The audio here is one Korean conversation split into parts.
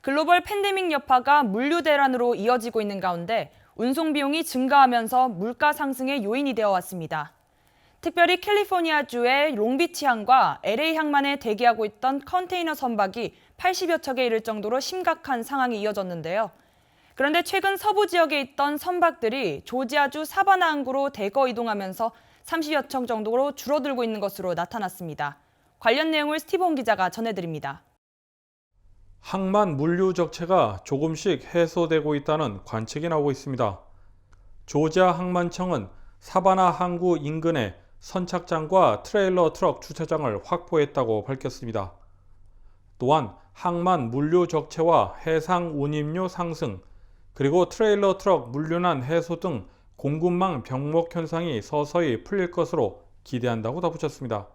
글로벌 팬데믹 여파가 물류 대란으로 이어지고 있는 가운데 운송 비용이 증가하면서 물가 상승의 요인이 되어 왔습니다. 특별히 캘리포니아주의 롱비치 항과 LA 항만에 대기하고 있던 컨테이너 선박이 80여 척에 이를 정도로 심각한 상황이 이어졌는데요. 그런데 최근 서부 지역에 있던 선박들이 조지아주 사바나 항구로 대거 이동하면서 30여 척 정도로 줄어들고 있는 것으로 나타났습니다. 관련 내용을 스티븐 기자가 전해드립니다. 항만 물류 적체가 조금씩 해소되고 있다는 관측이 나오고 있습니다. 조지아 항만청은 사바나 항구 인근에 선착장과 트레일러 트럭 주차장을 확보했다고 밝혔습니다. 또한 항만 물류 적체와 해상 운임료 상승, 그리고 트레일러 트럭 물류난 해소 등 공급망 병목 현상이 서서히 풀릴 것으로 기대한다고 덧붙였습니다.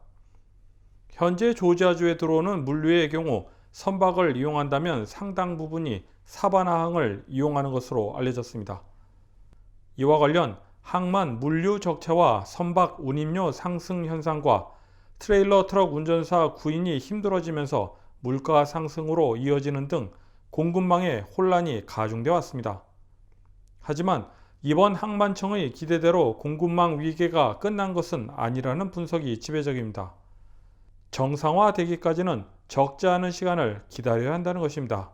현재 조지아주에 들어오는 물류의 경우 선박을 이용한다면 상당 부분이 사바나항을 이용하는 것으로 알려졌습니다. 이와 관련 항만 물류 적체와 선박 운임료 상승 현상과 트레일러 트럭 운전사 구인이 힘들어지면서 물가 상승으로 이어지는 등 공급망의 혼란이 가중되어 왔습니다. 하지만 이번 항만청의 기대대로 공급망 위기가 끝난 것은 아니라는 분석이 지배적입니다. 정상화되기까지는 적지 않은 시간을 기다려야 한다는 것입니다.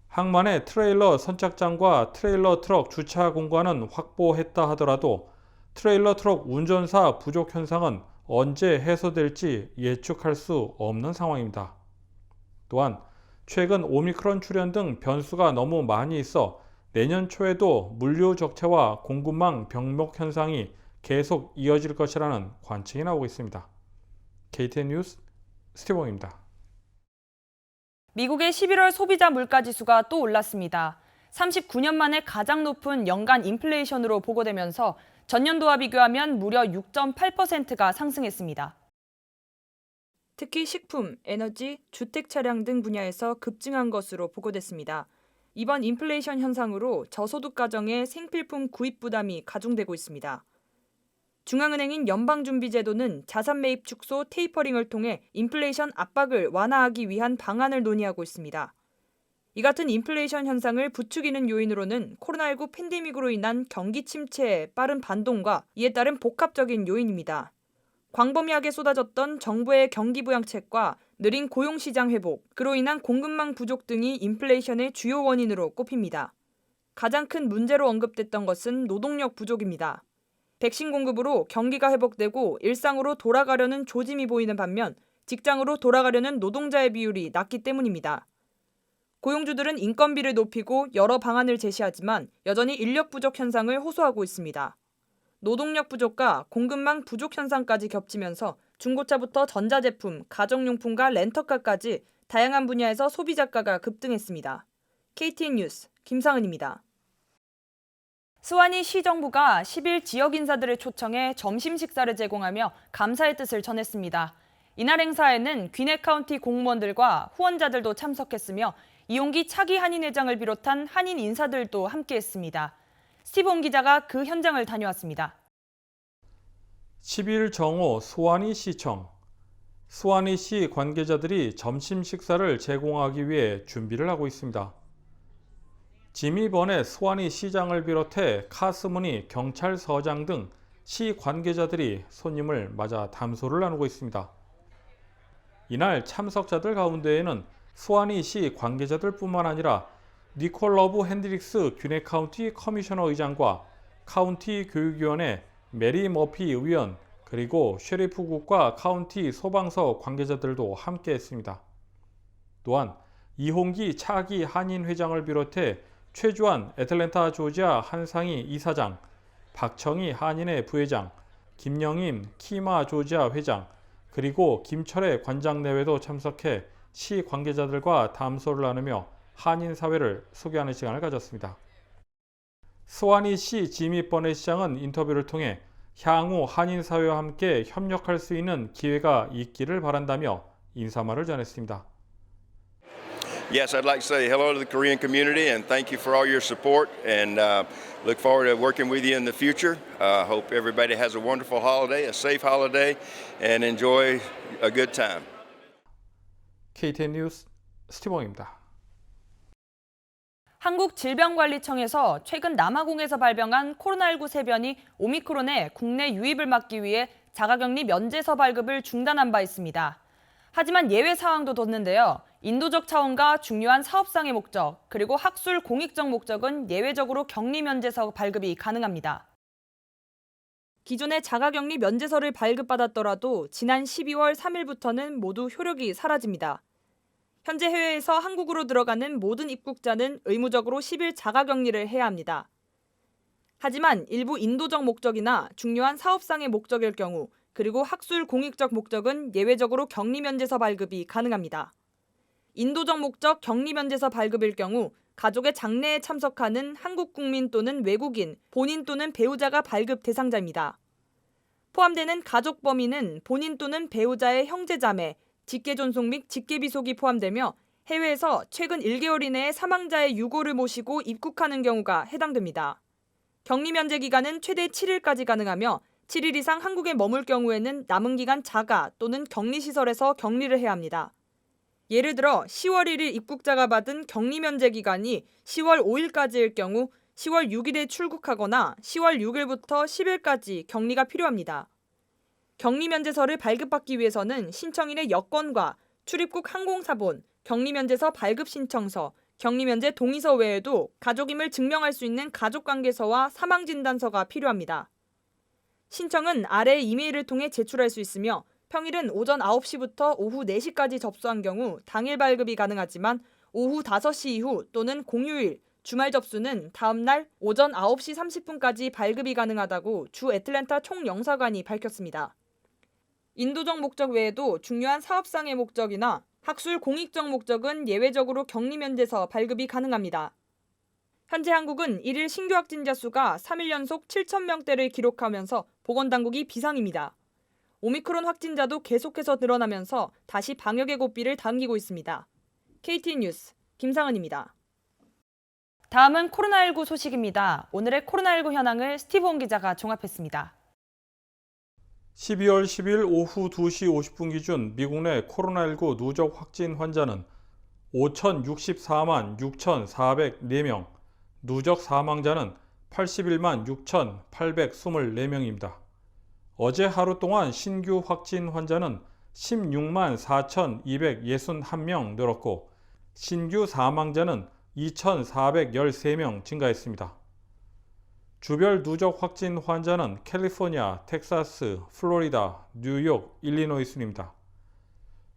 항만의 트레일러 선착장과 트레일러 트럭 주차 공간은 확보했다 하더라도 트레일러 트럭 운전사 부족 현상은 언제 해소될지 예측할 수 없는 상황입니다. 또한 최근 오미크론 출현 등 변수가 너무 많이 있어 내년 초에도 물류 적체와 공급망 병목 현상이 계속 이어질 것이라는 관측이 나오고 있습니다. KTN 뉴스 스티븐입니다. 미국의 11월 소비자 물가지수가 또 올랐습니다. 39년 만에 가장 높은 연간 인플레이션으로 보고되면서 전년도와 비교하면 무려 6.8%가 상승했습니다. 특히 식품, 에너지, 주택 차량 등 분야에서 급증한 것으로 보고됐습니다. 이번 인플레이션 현상으로 저소득 가정의 생필품 구입 부담이 가중되고 있습니다. 중앙은행인 연방준비제도는 자산 매입 축소 테이퍼링을 통해 인플레이션 압박을 완화하기 위한 방안을 논의하고 있습니다. 이 같은 인플레이션 현상을 부추기는 요인으로는 코로나19 팬데믹으로 인한 경기 침체의 빠른 반동과 이에 따른 복합적인 요인입니다. 광범위하게 쏟아졌던 정부의 경기 부양책과 느린 고용시장 회복, 그로 인한 공급망 부족 등이 인플레이션의 주요 원인으로 꼽힙니다. 가장 큰 문제로 언급됐던 것은 노동력 부족입니다. 백신 공급으로 경기가 회복되고 일상으로 돌아가려는 조짐이 보이는 반면 직장으로 돌아가려는 노동자의 비율이 낮기 때문입니다. 고용주들은 인건비를 높이고 여러 방안을 제시하지만 여전히 인력 부족 현상을 호소하고 있습니다. 노동력 부족과 공급망 부족 현상까지 겹치면서 중고차부터 전자제품, 가정용품과 렌터카까지 다양한 분야에서 소비자가가 급등했습니다. KTN 뉴스 김상은입니다. 스와니 시정부가 10일 지역 인사들을 초청해 점심 식사를 제공하며 감사의 뜻을 전했습니다. 이날 행사에는 귀네 카운티 공무원들과 후원자들도 참석했으며 이용기 차기 한인회장을 비롯한 한인 인사들도 함께했습니다. 스티븐 기자가 그 현장을 다녀왔습니다. 10일 정오 스와니 시청. 스와니 시 관계자들이 점심 식사를 제공하기 위해 준비를 하고 있습니다. 지미 버넷 스와니 시장을 비롯해 카스무니 경찰서장 등 시 관계자들이 손님을 맞아 담소를 나누고 있습니다. 이날 참석자들 가운데에는 스와니 시 관계자들뿐만 아니라 니콜 러브 핸드릭스 귀네 카운티 커미셔너 의장과 카운티 교육위원회 메리 머피 의원, 그리고 셰리프국과 카운티 소방서 관계자들도 함께했습니다. 또한 이홍기 차기 한인 회장을 비롯해 최주환 애틀랜타 조지아 한상희 이사장, 박청희 한인회 부회장, 김영임 키마 조지아 회장, 그리고 김철애 관장 내외도 참석해 시 관계자들과 담소를 나누며 한인 사회를 소개하는 시간을 가졌습니다. 스와니 시 지미 버넷 시장은 인터뷰를 통해 향후 한인 사회와 함께 협력할 수 있는 기회가 있기를 바란다며 인사말을 전했습니다. Yes, I'd like to say hello to the Korean community and thank you for all your support and look forward to working with you in the future. Hope everybody has a wonderful holiday, a safe holiday, and enjoy a good time. KTN 뉴스 스티븐입니다. 한국질병관리청에서 최근 남아공에서 발병한 코로나19 세변이 오미크론의 국내 유입을 막기 위해 자가격리 면제서 발급을 중단한 바 있습니다. 하지만 예외 사항도 뒀는데요. 인도적 차원과 중요한 사업상의 목적, 그리고 학술 공익적 목적은 예외적으로 격리 면제서 발급이 가능합니다. 기존의 자가격리 면제서를 발급받았더라도 지난 12월 3일부터는 모두 효력이 사라집니다. 현재 해외에서 한국으로 들어가는 모든 입국자는 의무적으로 10일 자가격리를 해야 합니다. 하지만 일부 인도적 목적이나 중요한 사업상의 목적일 경우, 그리고 학술 공익적 목적은 예외적으로 격리 면제서 발급이 가능합니다. 인도적 목적 격리 면제서 발급일 경우 가족의 장례에 참석하는 한국 국민 또는 외국인, 본인 또는 배우자가 발급 대상자입니다. 포함되는 가족 범위는 본인 또는 배우자의 형제자매, 직계존속 및 직계비속이 포함되며 해외에서 최근 1개월 이내에 사망자의 유고를 모시고 입국하는 경우가 해당됩니다. 격리 면제 기간은 최대 7일까지 가능하며 7일 이상 한국에 머물 경우에는 남은 기간 자가 또는 격리시설에서 격리를 해야 합니다. 예를 들어 10월 1일 입국자가 받은 격리 면제 기간이 10월 5일까지일 경우 10월 6일에 출국하거나 10월 6일부터 10일까지 격리가 필요합니다. 격리 면제서를 발급받기 위해서는 신청인의 여권과 출입국 항공사본, 격리 면제서 발급 신청서, 격리 면제 동의서 외에도 가족임을 증명할 수 있는 가족관계서와 사망진단서가 필요합니다. 신청은 아래 이메일을 통해 제출할 수 있으며 평일은 오전 9시부터 오후 4시까지 접수한 경우 당일 발급이 가능하지만 오후 5시 이후 또는 공휴일, 주말 접수는 다음 날 오전 9시 30분까지 발급이 가능하다고 주 애틀랜타 총영사관이 밝혔습니다. 인도적 목적 외에도 중요한 사업상의 목적이나 학술 공익적 목적은 예외적으로 격리 면제서 발급이 가능합니다. 현재 한국은 1일 신규 확진자 수가 3일 연속 7,000명대를 기록하면서 보건당국이 비상입니다. 오미크론 확진자도 계속해서 늘어나면서 다시 방역의 고삐를 당기고 있습니다. KT 뉴스 김상은입니다. 다음은 코로나19 소식입니다. 오늘의 코로나19 현황을 스티브온 기자가 종합했습니다. 12월 10일 오후 2시 50분 기준 미국 내 코로나19 누적 확진 환자는 5,064만 6,404명, 누적 사망자는 81만 6,824명입니다. 어제 하루 동안 신규 확진 환자는 16만 4,261명 늘었고 신규 사망자는 2,413명 증가했습니다. 주별 누적 확진 환자는 캘리포니아, 텍사스, 플로리다, 뉴욕, 일리노이 순입니다.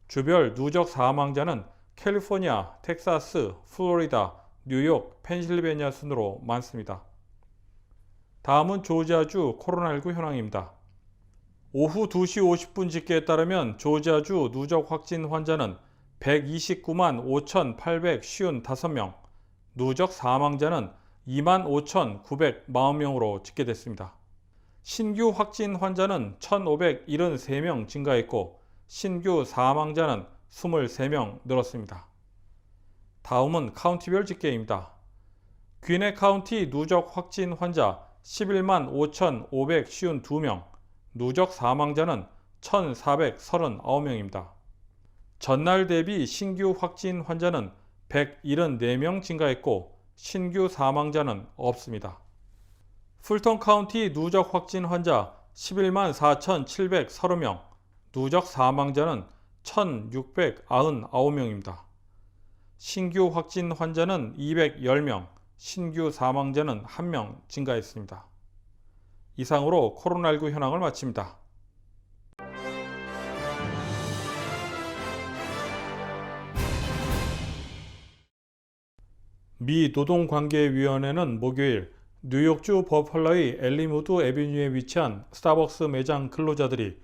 주별 누적 사망자는 캘리포니아, 텍사스, 플로리다, 뉴욕, 펜실베니아 순으로 많습니다. 다음은 조지아주 코로나19 현황입니다. 오후 2시 50분 집계에 따르면 조지아주 누적 확진 환자는 129만 5,855명, 누적 사망자는 25,940명으로 집계됐습니다. 신규 확진 환자는 1,573명 증가했고 신규 사망자는 23명 늘었습니다. 다음은 카운티별 집계입니다. 귀네 카운티 누적 확진 환자 11만 5,552명, 누적 사망자는 1,439명입니다. 전날 대비 신규 확진 환자는 174명 증가했고 신규 사망자는 없습니다. 풀턴 카운티 누적 확진 환자 11만 4,730명, 누적 사망자는 1,699명입니다. 신규 확진 환자는 210명, 신규 사망자는 1명 증가했습니다. 이상으로 코로나19 현황을 마칩니다. 미 노동관계위원회는 목요일 뉴욕주 버펄러의 엘리무드 애비뉴에 위치한 스타벅스 매장 근로자들이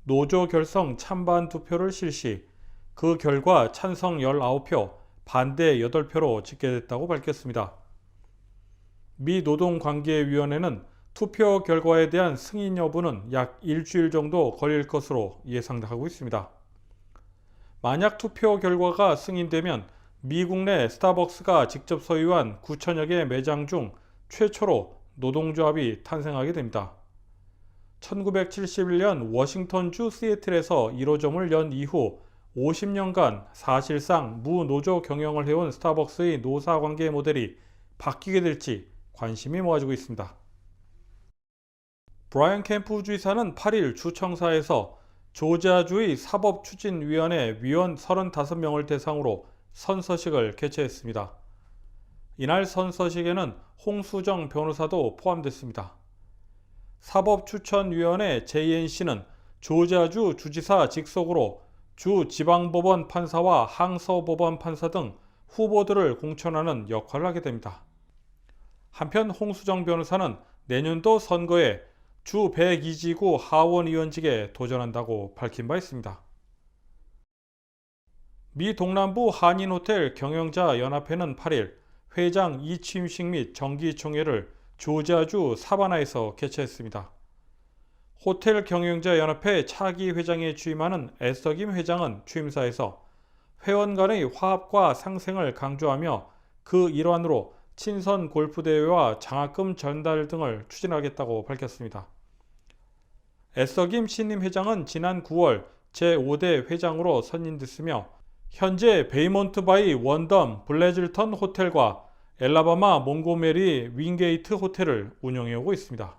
노조 결성 찬반 투표를 실시, 그 결과 찬성 19표, 반대 8표로 집계됐다고 밝혔습니다. 미 노동관계위원회는 투표 결과에 대한 승인 여부는 약 일주일 정도 걸릴 것으로 예상하고 있습니다. 만약 투표 결과가 승인되면 미국 내 스타벅스가 직접 소유한 9천여 개 매장 중 최초로 노동조합이 탄생하게 됩니다. 1971년 워싱턴주 시애틀에서 1호점을 연 이후 50년간 사실상 무노조 경영을 해온 스타벅스의 노사관계 모델이 바뀌게 될지 관심이 모아지고 있습니다. 브라이언 캠프 주지사는 8일 주청사에서 조지아주의 사법추진위원회 위원 35명을 대상으로 선서식을 개최했습니다. 이날 선서식에는 홍수정 변호사도 포함됐습니다. 사법추천위원회 JNC는 조지아주 주지사 직속으로 주 지방법원 판사와 항서법원 판사 등 후보들을 공천하는 역할을 하게 됩니다. 한편 홍수정 변호사는 내년도 선거에 주 102지구 하원의원직에 도전한다고 밝힌 바 있습니다. 미 동남부 한인호텔 경영자연합회는 8일 회장 이취임식 및 정기총회를 조지아주 사바나에서 개최했습니다. 호텔 경영자연합회 차기 회장에 취임하는 에스더김 회장은 취임사에서 회원 간의 화합과 상생을 강조하며 그 일환으로 친선 골프대회와 장학금 전달 등을 추진하겠다고 밝혔습니다. 에스더김 신임 회장은 지난 9월 제5대 회장으로 선임됐으며 현재 베이몬트 바이 원덤 블레질턴 호텔과 엘라바마 몽고메리 윙게이트 호텔을 운영해오고 있습니다.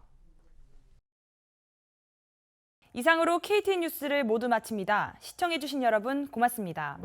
이상으로 KT 뉴스를 모두 마칩니다. 시청해주신 여러분 고맙습니다.